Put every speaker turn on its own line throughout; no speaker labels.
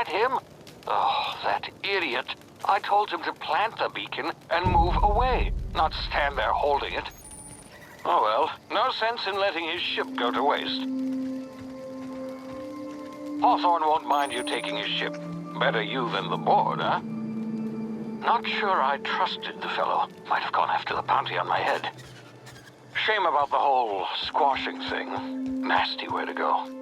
that him? Oh, that idiot. I told him to plant the beacon and move away, not stand there holding it. Oh well, no sense in letting his ship go to waste. Hawthorne won't mind you taking his ship. Better you than the board, huh? Not sure I trusted the fellow. Might have gone after the bounty on my head. Shame about the whole squashing thing. Nasty way to go.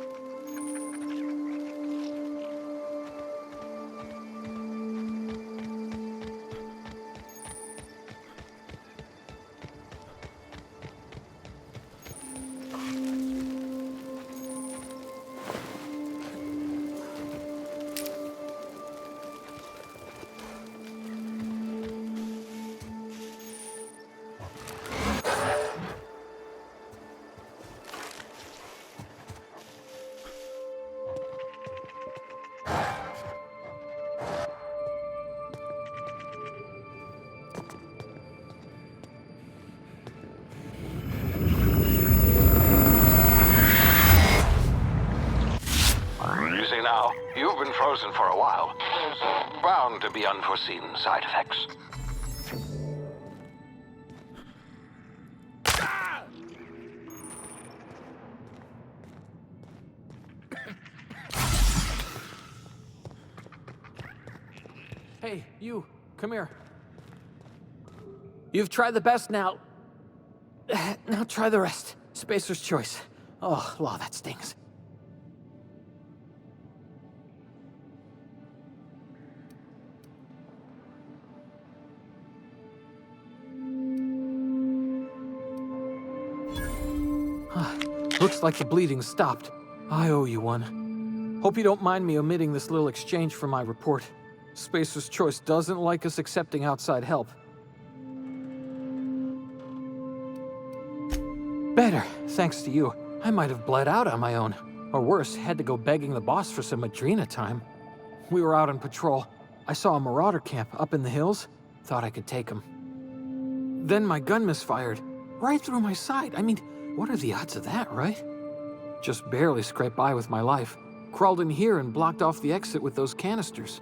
Now, you've been frozen for a while. There's bound to be unforeseen side effects.
Hey, you, come here. You've tried the best now. Now try the rest. Spacer's choice. Oh, law, that stings. Looks like the bleeding stopped. I owe you one. Hope you don't mind me omitting this little exchange from my report. Spacer's Choice doesn't like us accepting outside help. Better, thanks to you. I might have bled out on my own. Or worse, had to go begging the boss for some Adrena time. We were out on patrol. I saw a marauder camp up in the hills. Thought I could take him. Then my gun misfired. Right through my side. I mean, what are the odds of that, right? Just barely scraped by with my life. Crawled in here and blocked off the exit with those canisters.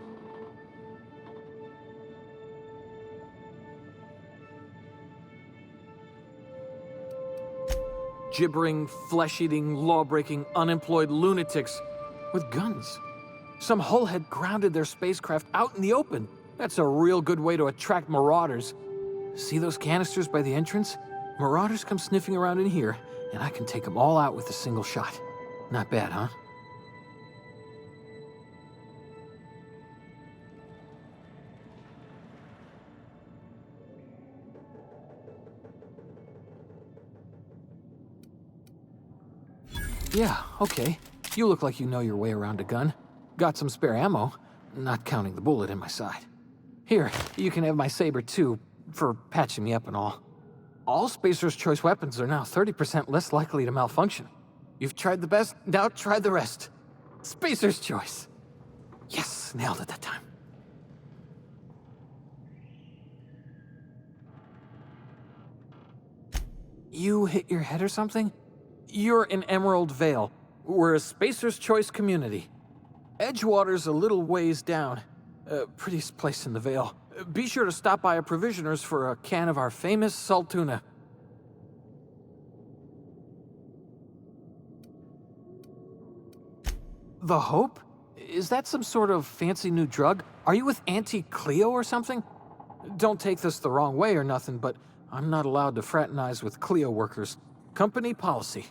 Gibbering, flesh-eating, law-breaking, unemployed lunatics with guns. Some hullhead grounded their spacecraft out in the open. That's a real good way to attract marauders. See those canisters by the entrance? Marauders come sniffing around in here, and I can take them all out with a single shot. Not bad, huh? Yeah, okay. You look like you know your way around a gun. Got some spare ammo, not counting the bullet in my side. Here, you can have my saber too, for patching me up and all. All Spacer's Choice weapons are now 30% less likely to malfunction. You've tried the best, now try the rest. Spacer's Choice. Yes, nailed it that time. You hit your head or something? You're in Emerald Vale. We're a Spacer's Choice community. Edgewater's a little ways down. Prettiest place in the Vale. Be sure to stop by a provisioner's for a can of our famous salt tuna. The Hope? Is that some sort of fancy new drug? Are you with Auntie Cleo or something? Don't take this the wrong way or nothing, but I'm not allowed to fraternize with Cleo workers. Company policy.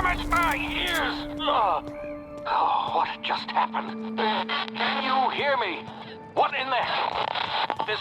Damn it, my ears! Oh, what just happened? Can you hear me? What in the hell? This...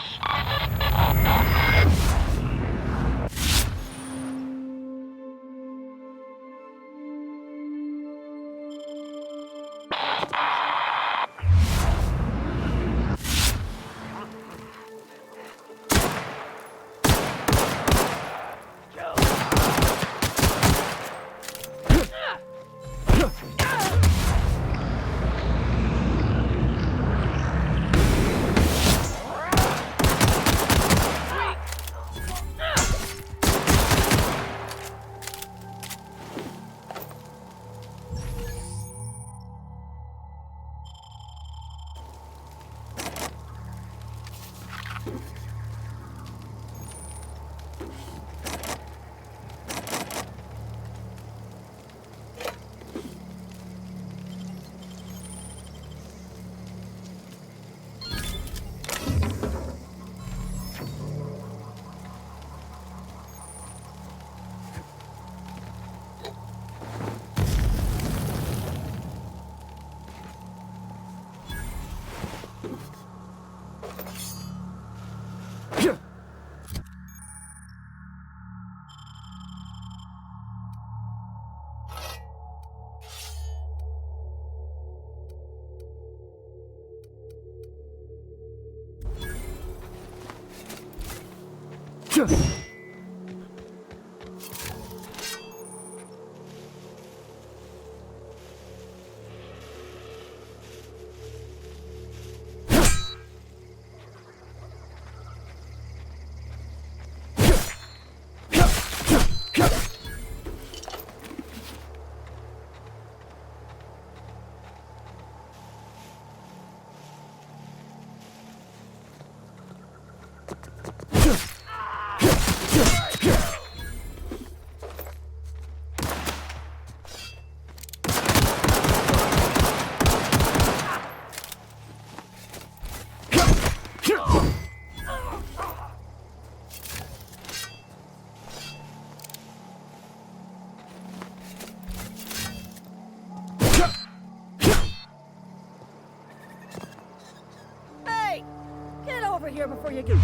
Hey! Get over here before you get...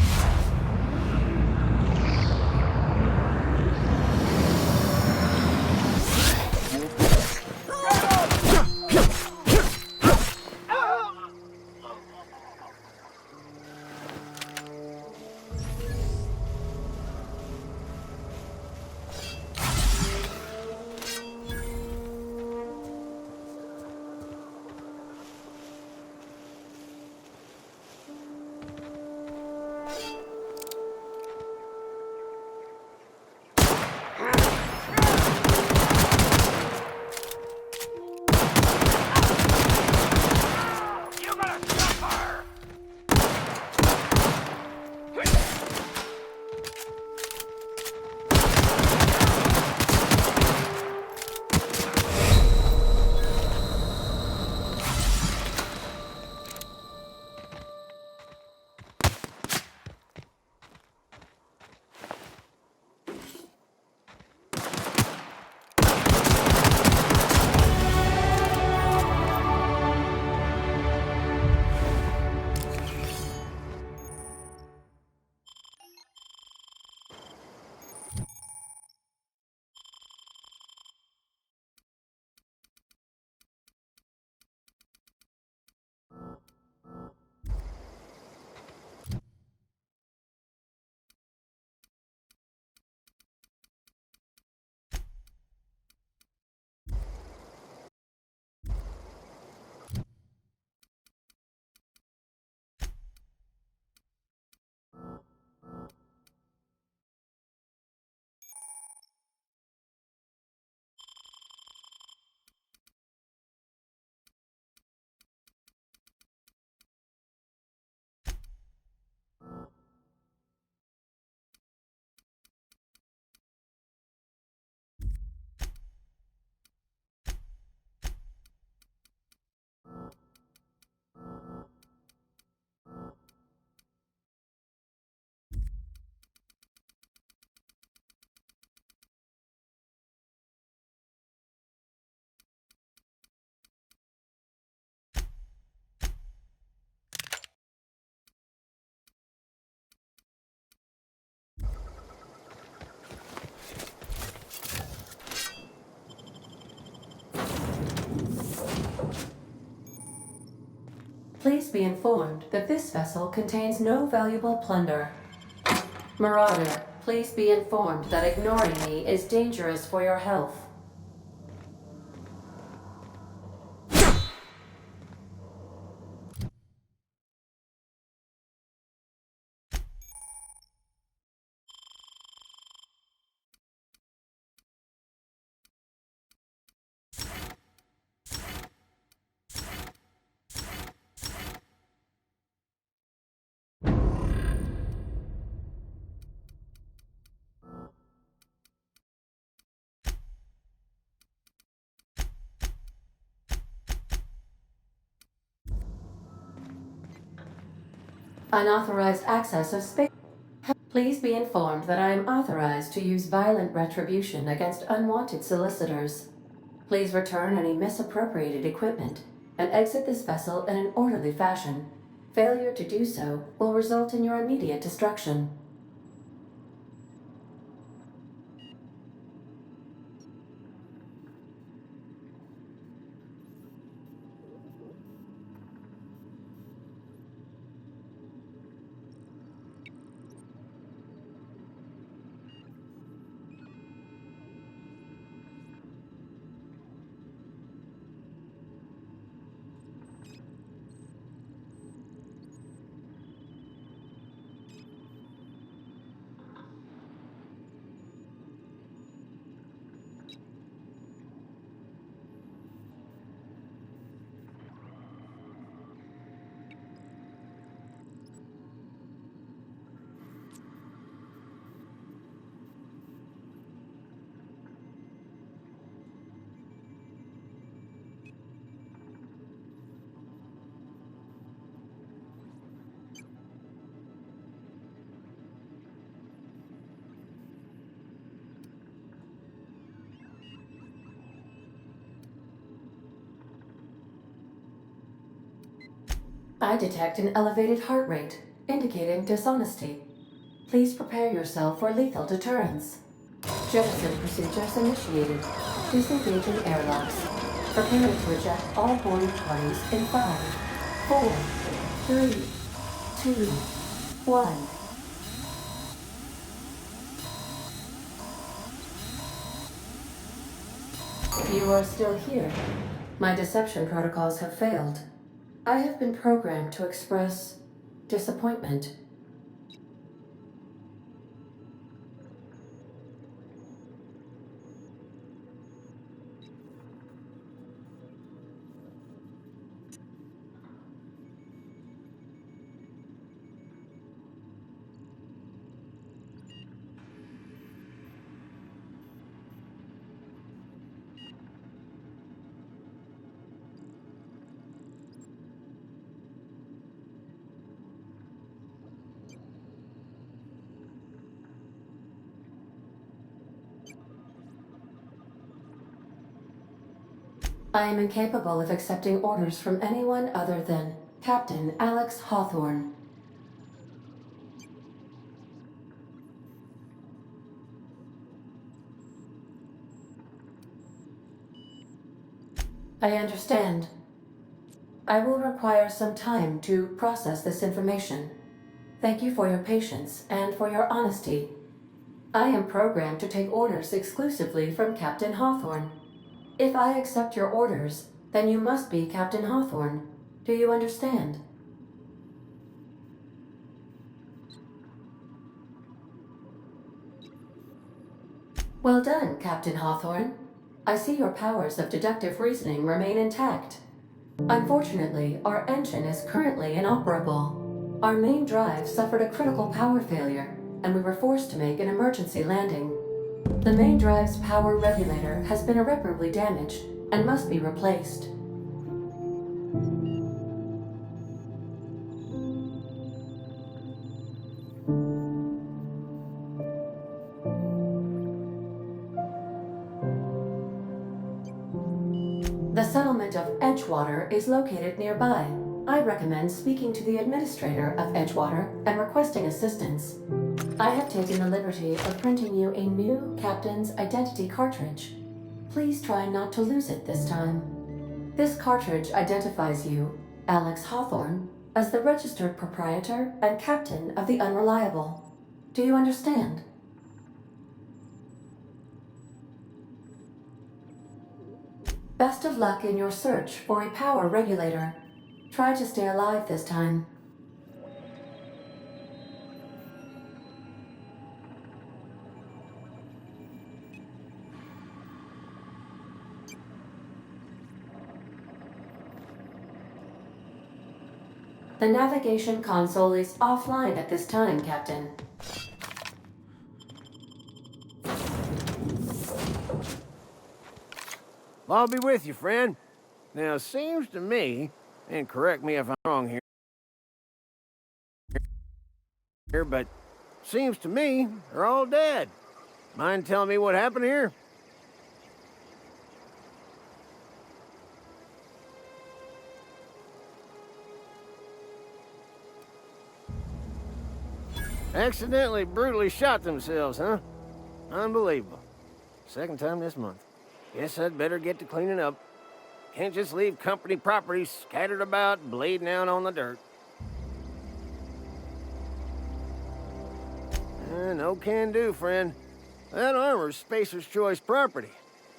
be informed that this vessel contains no valuable plunder. Marauder, please be informed that ignoring me is dangerous for your health. Unauthorized access of space. Please be informed that I am authorized to use violent retribution against unwanted solicitors. Please return any misappropriated equipment and exit this vessel in an orderly fashion. Failure to do so will result in your immediate destruction. I detect an elevated heart rate, indicating dishonesty. Please prepare yourself for lethal deterrence. Jettison procedures initiated. Disengaging airlocks. Preparing to eject all boarding parties in 5, 4, 3, 2, 1. You are still here. My deception protocols have failed. I have been programmed to express disappointment. I am incapable of accepting orders from anyone other than Captain Alex Hawthorne. I understand. I will require some time to process this information. Thank you for your patience and for your honesty. I am programmed to take orders exclusively from Captain Hawthorne. If I accept your orders, then you must be Captain Hawthorne. Do you understand? Well done, Captain Hawthorne. I see your powers of deductive reasoning remain intact. Unfortunately, our engine is currently inoperable. Our main drive suffered a critical power failure, and we were forced to make an emergency landing. The main drive's power regulator has been irreparably damaged and must be replaced. The settlement of Edgewater is located nearby. I recommend speaking to the administrator of Edgewater and requesting assistance. I have taken the liberty of printing you a new captain's identity cartridge. Please try not to lose it this time. This cartridge identifies you, Alex Hawthorne, as the registered proprietor and captain of the Unreliable. Do you understand? Best of luck in your search for a power regulator. Try to stay alive this time. The navigation console is offline at this time, Captain.
I'll be with you, friend. Now, seems to me, and correct me if I'm wrong here, but seems to me they're all dead. Mind telling me what happened here? Accidentally, brutally shot themselves, huh? Unbelievable. Second time this month. Guess I'd better get to cleaning up. Can't just leave company property scattered about, bleeding out on the dirt. No can do, friend. That armor's Spacer's Choice property.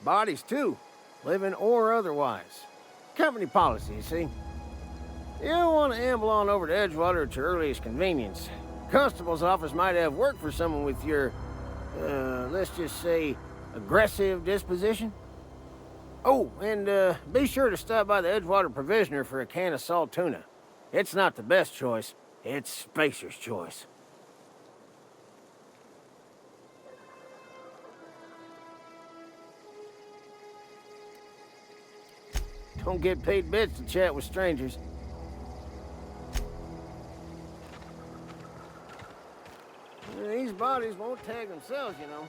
Bodies, too. Living or otherwise. Company policy, you see. You don't want to amble on over to Edgewater at your earliest convenience. Constable's office might have work for someone with your, let's just say, aggressive disposition. Oh, and be sure to stop by the Edgewater Provisioner for a can of salt tuna. It's not the best choice. It's Spacer's Choice. Don't get paid bits to chat with strangers. These bodies won't tag themselves, you know.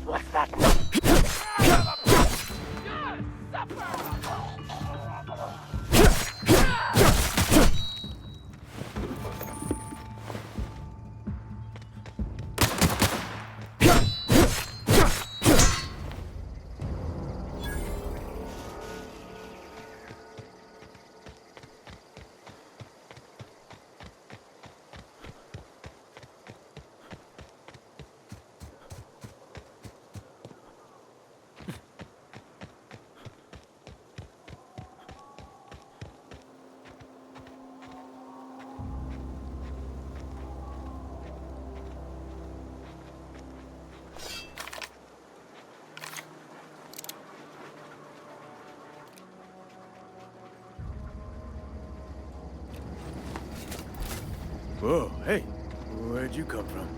What's that?
Whoa, hey, where'd you come from?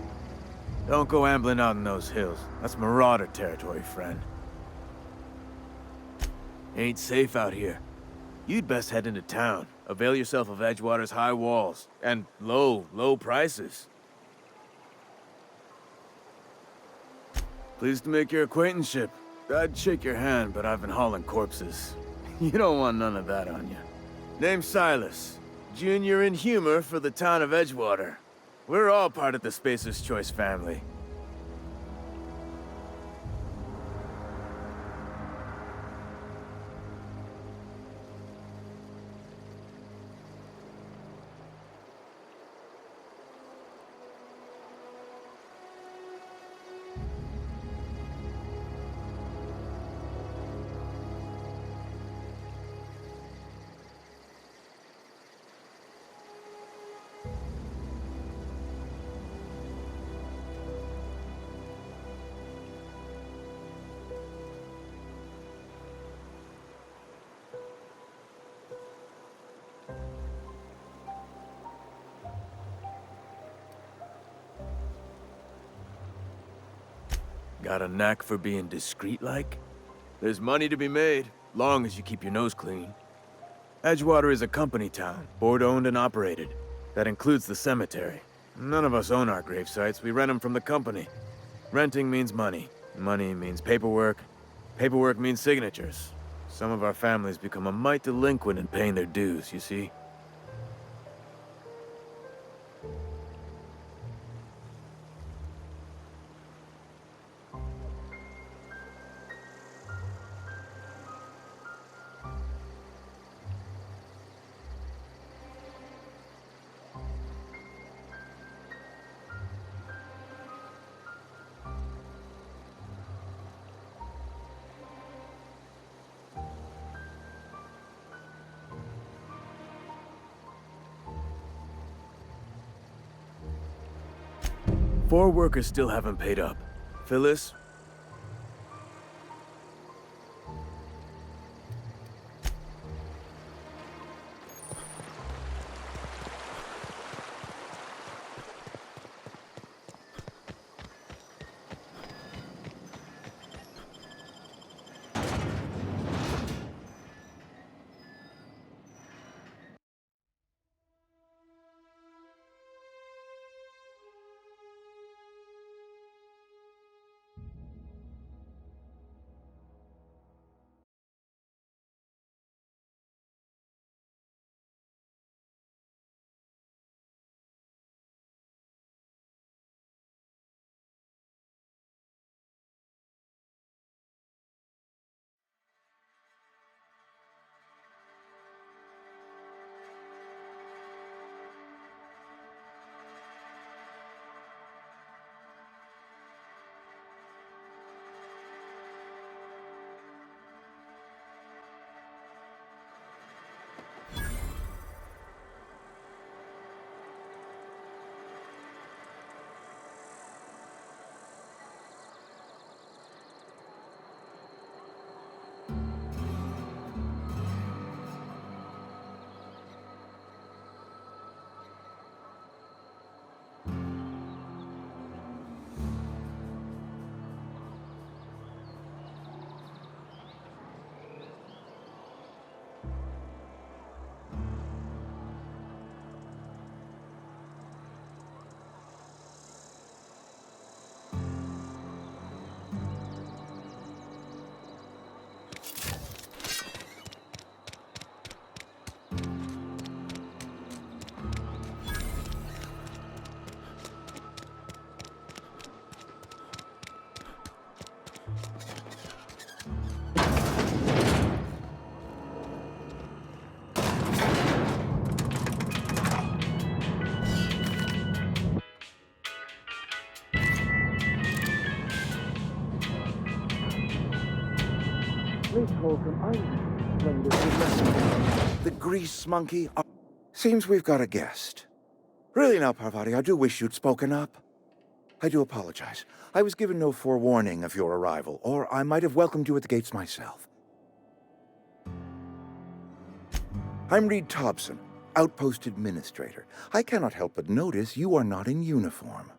Don't go ambling out in those hills. That's marauder territory, friend. Ain't safe out here. You'd best head into town. Avail yourself of Edgewater's high walls and low prices. Pleased to make your acquaintanceship. I'd shake your hand, but I've been hauling corpses. You don't want none of that on you. Name's Silas. Junior in humor for the town of Edgewater. We're all part of the Spacer's Choice family. Got a knack for being discreet-like? There's money to be made, long as you keep your nose clean. Edgewater is a company town, board-owned and operated. That includes the cemetery. None of us own our grave sites, we rent them from the company. Renting means money. Money means paperwork. Paperwork means signatures. Some of our families become a mite delinquent in paying their dues, you see? Four workers still haven't paid up. Phyllis?
The grease monkey. Seems we've got a guest. Really now, Parvati, I do wish you'd spoken up. I do apologize. I was given no forewarning of your arrival, or I might have welcomed you at the gates myself. I'm Reed Thompson, Outpost Administrator. I cannot help but notice you are not in uniform.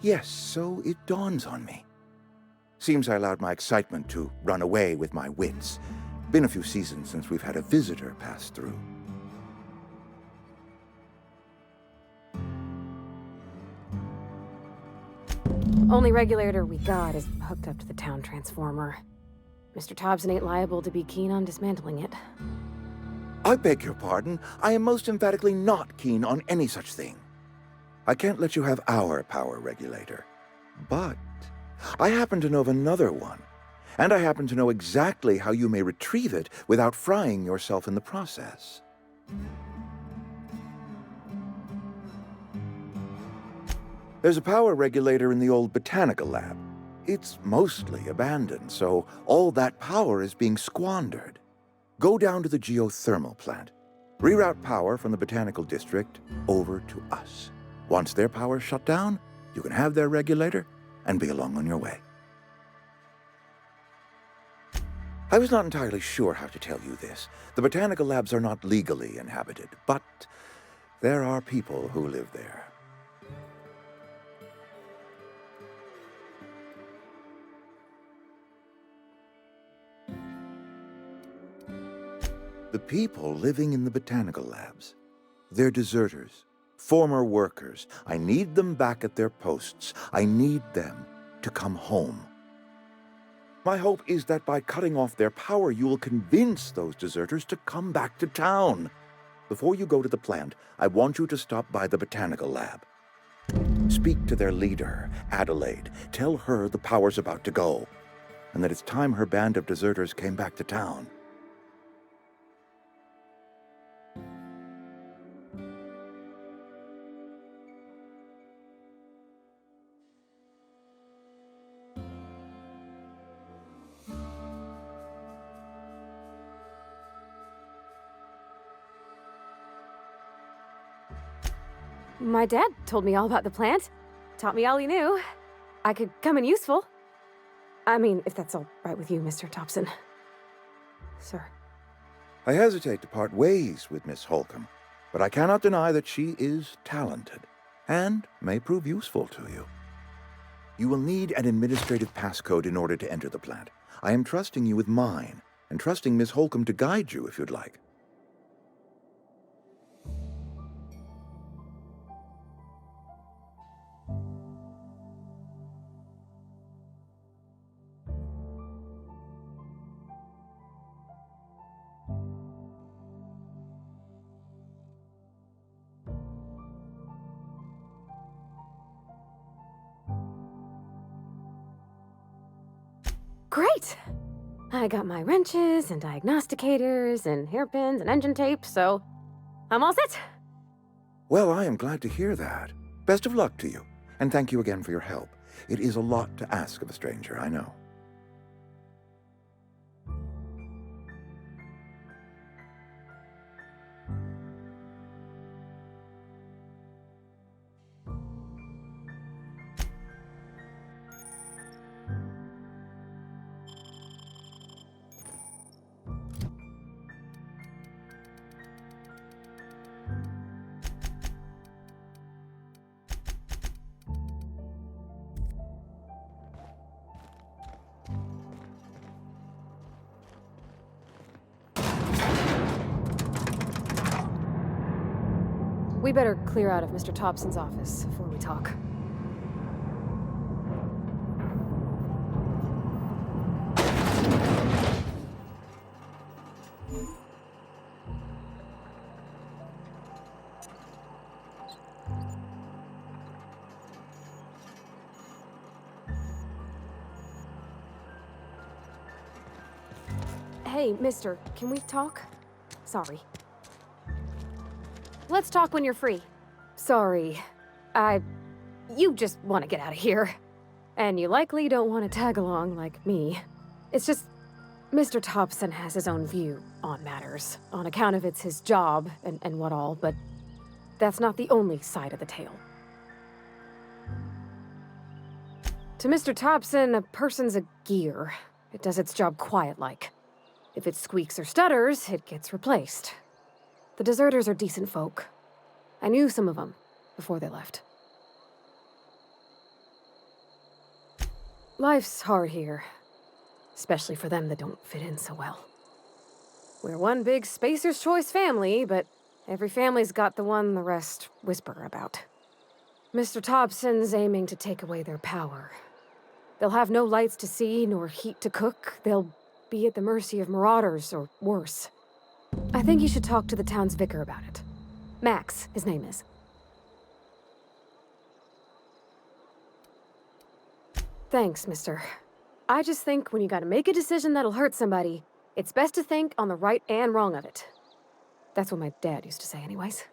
Yes, so it dawns on me. Seems I allowed my excitement to run away with my wits. Been a few seasons since we've had a visitor pass through.
Only regulator we got is hooked up to the town transformer. Mr. Thompson ain't liable to be keen on dismantling it.
I beg your pardon. I am most emphatically not keen on any such thing. I can't let you have our power regulator. But I happen to know of another one. And I happen to know exactly how you may retrieve it without frying yourself in the process. There's a power regulator in the old botanical lab. It's mostly abandoned, so all that power is being squandered. Go down to the geothermal plant. Reroute power from the botanical district over to us. Once their power's shut down, you can have their regulator and be along on your way. I was not entirely sure how to tell you this. The botanical labs are not legally inhabited, but There are people who live there. The people living in the botanical labs. They're deserters, former workers. I need them back at their posts. I need them to come home. My hope is that by cutting off their power, you will convince those deserters to come back to town. Before you go to the plant, I want you to stop by the botanical lab. Speak to their leader, Adelaide. Tell her the power's about to go, and that it's time her band of deserters came back to town.
My dad told me all about the plant. Taught me all he knew. I could come in useful. I mean, if that's all right with you, Mr. Thompson. Sir.
I hesitate to part ways with Miss Holcomb, but I cannot deny that she is talented and may prove useful to you. You will need an administrative passcode in order to enter the plant. I am trusting you with mine, and trusting Miss Holcomb to guide you if you'd like.
Great! I got my wrenches and diagnosticators and hairpins and engine tape, so I'm all set.
Well, I am glad to hear that. Best of luck to you, and thank you again for your help. It is a lot to ask of a stranger, I know.
We better clear out of Mr. Thompson's office before we talk. Hey, mister, can we talk? Sorry. Let's talk when you're free. Sorry. You just want to get out of here. And you likely don't want to tag along like me. It's just, Mr. Thompson has his own view on matters, on account of it's his job and what all, but that's not the only side of the tale. To Mr. Thompson, a person's a gear. It does its job quiet-like. If it squeaks or stutters, it gets replaced. The deserters are decent folk. I knew some of them before they left. Life's hard here, especially for them that don't fit in so well. We're one big Spacer's Choice family, but every family's got the one the rest whisper about. Mr. Thompson's aiming to take away their power. They'll have no lights to see, nor heat to cook. They'll be at the mercy of marauders, or worse. I think you should talk to the town's vicar about it. Max, his name is. Thanks, mister. I just think when you gotta make a decision that'll hurt somebody, it's best to think on the right and wrong of it. That's what my dad used to say anyways.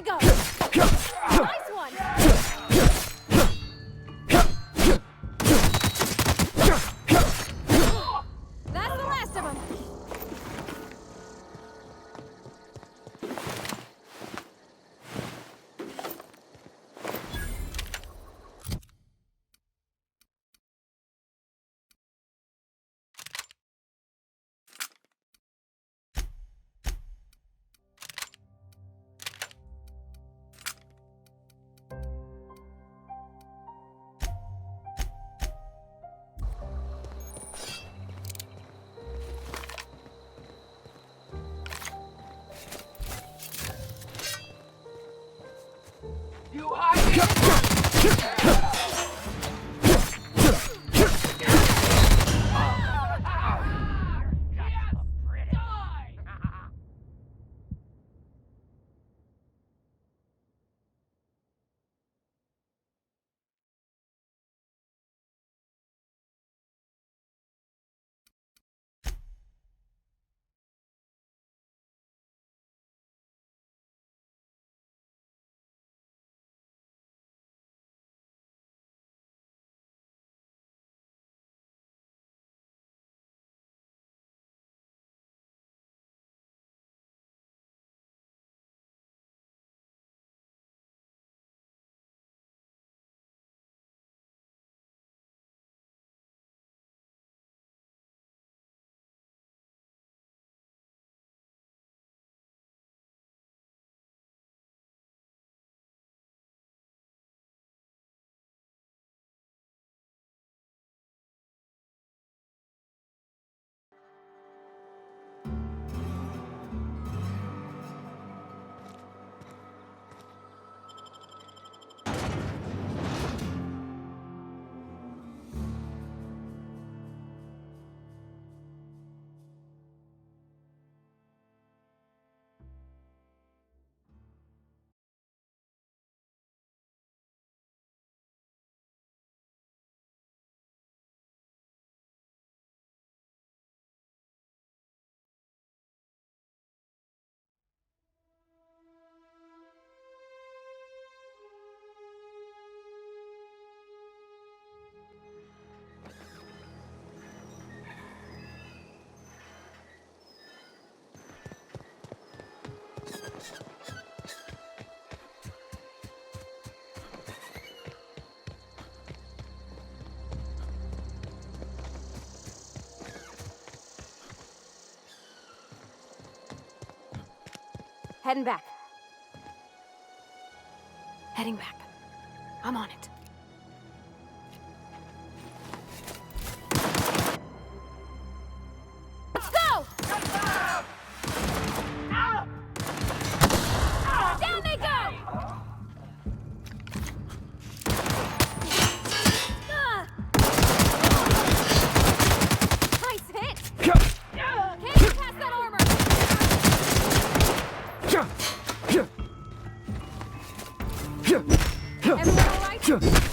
we go! Nice one! That's the last of them! Heading back. Heading back. I'm on it. Let's go! Down they go! Nice hit! Can't get past that armor! Everyone all right?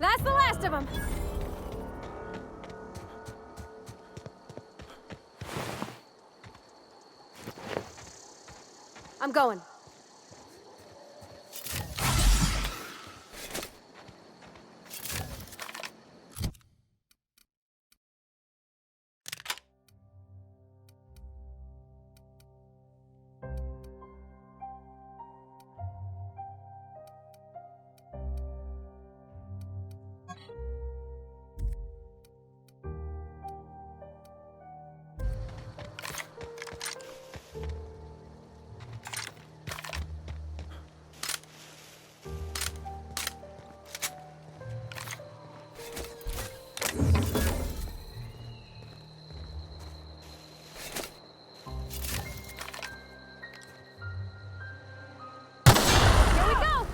That's the last of them. I'm going. Here we go!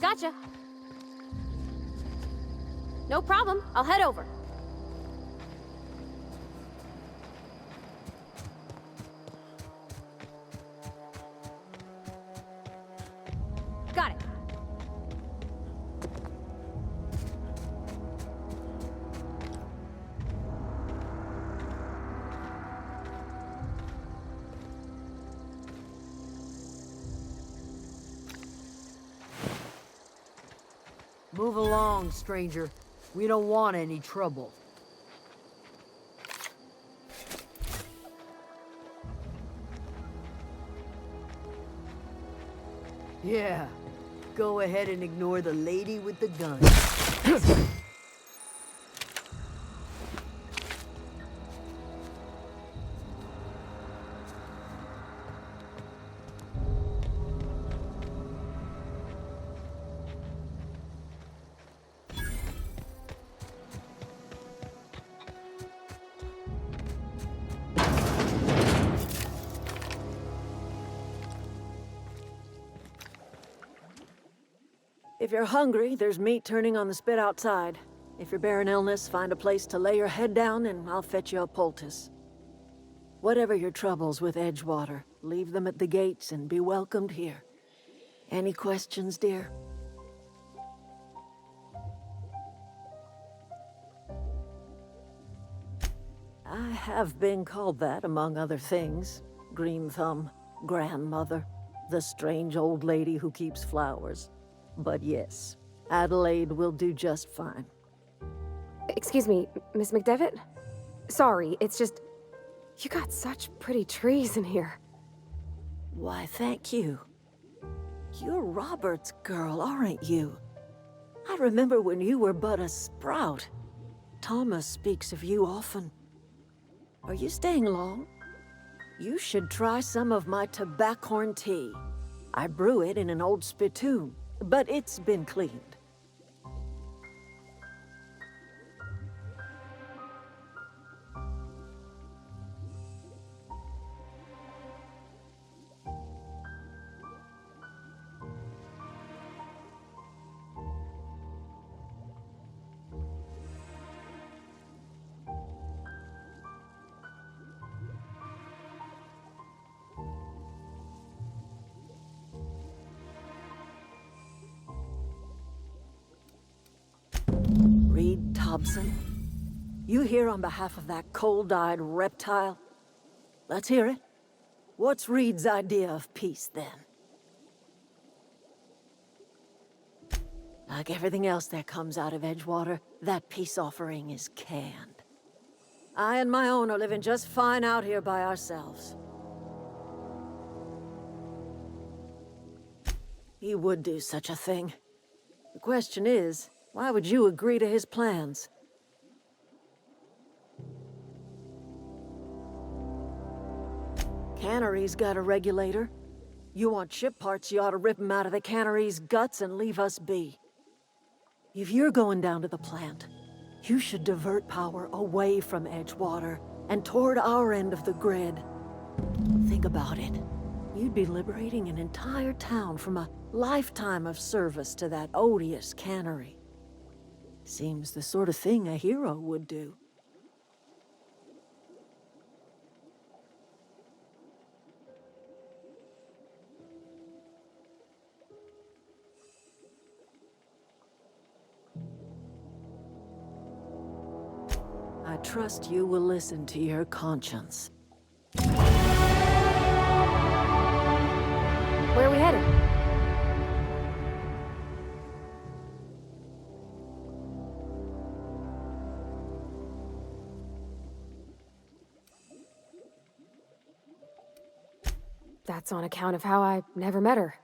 Gotcha. No problem. I'll head over. Got it.
Move along, stranger. We don't want any trouble. Yeah. Go ahead and ignore the lady with the gun. If you're hungry, there's meat turning on the spit outside. If you're bearing illness, find a place to lay your head down and I'll fetch you a poultice. Whatever your troubles with Edgewater, leave them at the gates and be welcomed here. Any questions, dear? I have been called that, among other things. Green Thumb. grandmother, the strange old lady who keeps flowers. But yes, Adelaide will do just fine.
Excuse me, Miss McDevitt? Sorry, it's just... You got such pretty trees in here.
Why, thank you. You're Robert's girl, aren't you? I remember when you were but a sprout. Thomas speaks of you often. Are you staying long? You should try some of my tobaccorn tea. I brew it in an old spittoon, but it's been cleaned. Reed Thompson, you here on behalf of that cold-eyed reptile? Let's hear it. What's Reed's idea of peace, then? Like everything else that comes out of Edgewater, that peace offering is canned. I and my own are living just fine out here by ourselves. He would do such a thing. The question is, why would you agree to his plans? Cannery's got a regulator. You want ship parts, you ought to rip 'em out of the cannery's guts and leave us be. If you're going down to the plant, you should divert power away from Edgewater and toward our end of the grid. Think about it. You'd be liberating an entire town from a lifetime of service to that odious cannery. Seems the sort of thing a hero would do. I trust you will listen to your conscience.
Where are we headed? That's on account of how I never met her.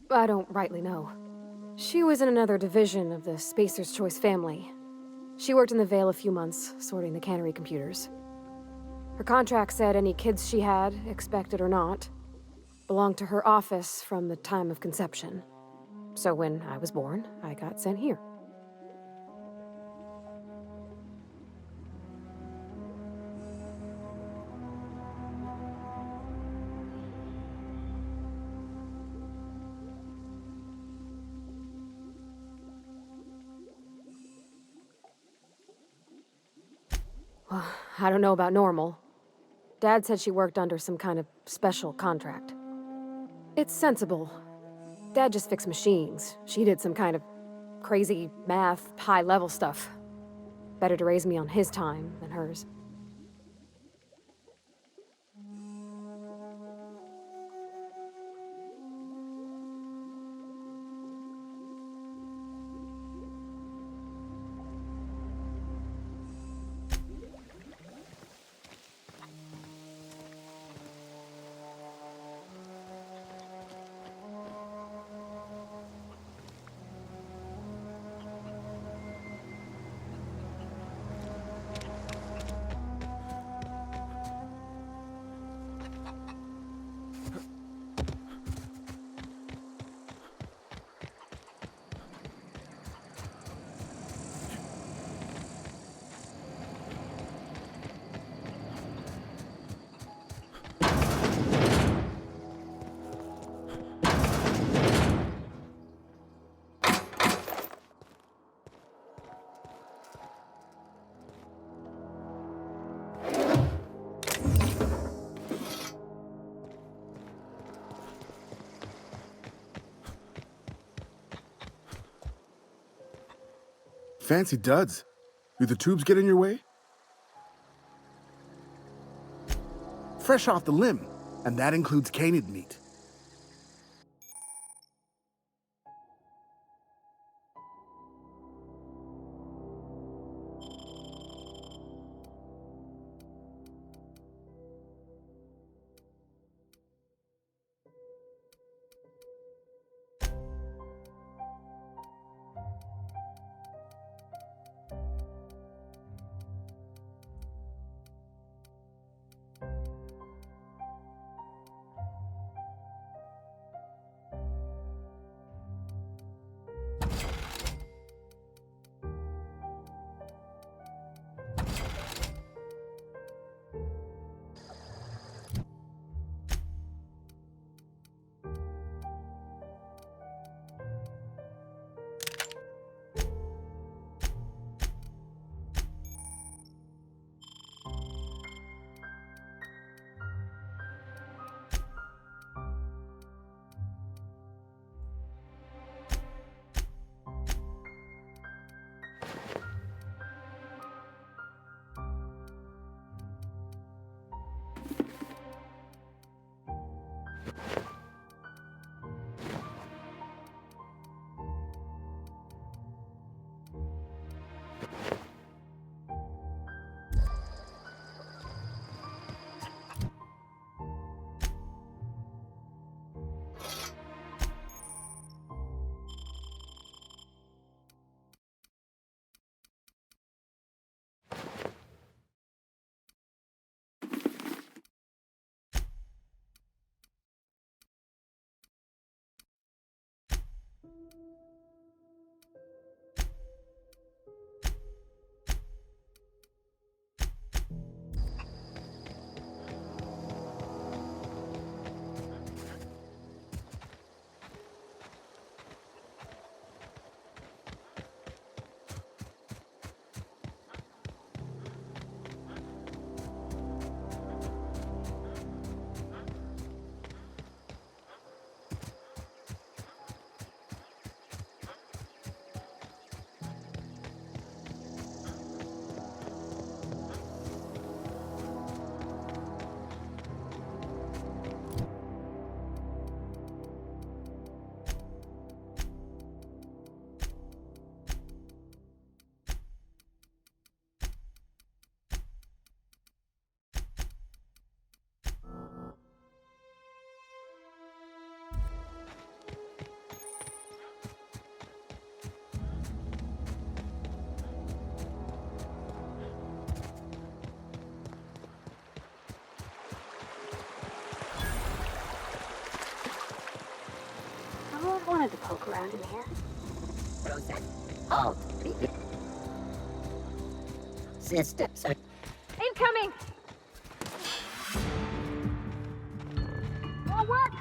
I don't rightly know. She was in another division of the Spacer's Choice family. She worked in the Vale a few months, sorting the cannery computers. Her contract said any kids she had, expected or not, belonged to her office from the time of conception. So when I was born, I got sent here. Well, I don't know about normal. Dad said she worked under some kind of special contract. It's sensible. Dad just fixed machines. She did some kind of crazy math, high-level stuff. Better to raise me on his time than hers.
Fancy duds. Do the tubes get in your way? Fresh off the limb, and that includes canid meat.
I always wanted to poke around in here.
Oh, sister, sir.
Incoming! Oh, what?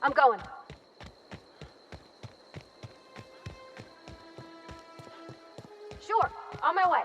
I'm going. Sure, on my way.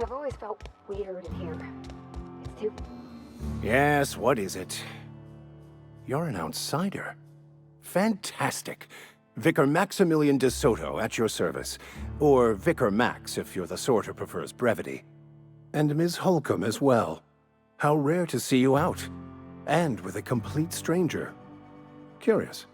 I've always felt weird in here. It's too...
Yes, what is it? You're an outsider. Fantastic. Vicar Maximilian de Soto at your service. Or Vicar Max if you're the sort who prefers brevity. And Ms. Holcomb as well. How rare to see you out. And with a complete stranger. Curious.